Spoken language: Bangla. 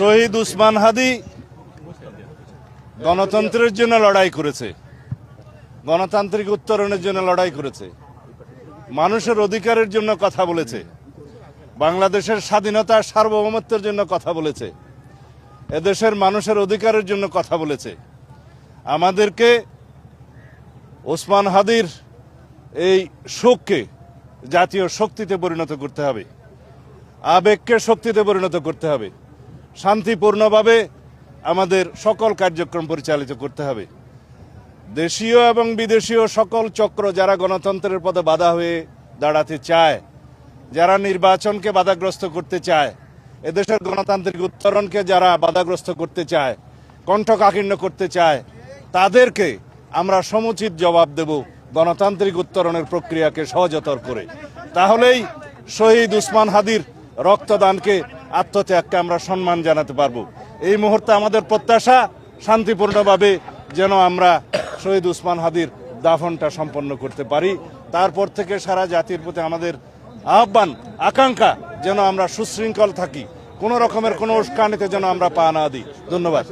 শহীদ উসমান হাদি গণতন্ত্রের জন্য লড়াই করেছে, গণতান্ত্রিক উত্তরণের জন্য লড়াই করেছে, মানুষের অধিকারের জন্য কথা বলেছে, বাংলাদেশের স্বাধীনতা সার্বভৌমত্বের জন্য কথা বলেছে, এদেশের মানুষের অধিকারের জন্য কথা বলেছে। আমাদেরকে ওসমান হাদির এই শোককে জাতীয় শক্তিতে পরিণত করতে হবে, আবেগকে শক্তিতে পরিণত করতে হবে, শান্তিপূর্ণভাবে আমাদের সকল কার্যক্রম পরিচালিত করতে হবে। দেশীয় এবং বিদেশীয় সকল চক্র যারা গণতন্ত্রের পথে বাধা হয়ে দাঁড়াতে চায়, যারা নির্বাচনকে বাধাগ্রস্ত করতে চায়, এদেশের গণতান্ত্রিক উত্তরণকে যারা বাধাগ্রস্ত করতে চায়, কণ্ঠকাঠিন্য করতে চায়, তাদেরকে আমরা সমুচিত জবাব দেব গণতান্ত্রিক উত্তরণের প্রক্রিয়াকে সহজতর করে। তাহলেই শহীদ উসমান হাদির রক্তদানকে, আত্মত্যাগকে আমরা সম্মান জানাতে পারবো। এই মুহূর্তে আমাদের প্রত্যাশা শান্তিপূর্ণভাবে যেন আমরা শহীদ উসমান হাদির দাফনটা সম্পন্ন করতে পারি। তারপর থেকে সারা জাতির প্রতি আমাদের আহ্বান, আকাঙ্ক্ষা যেন আমরা সুশৃঙ্খল থাকি, কোনো রকমের কোনো উস্কানিতে যেন আমরা পা না দিই। ধন্যবাদ।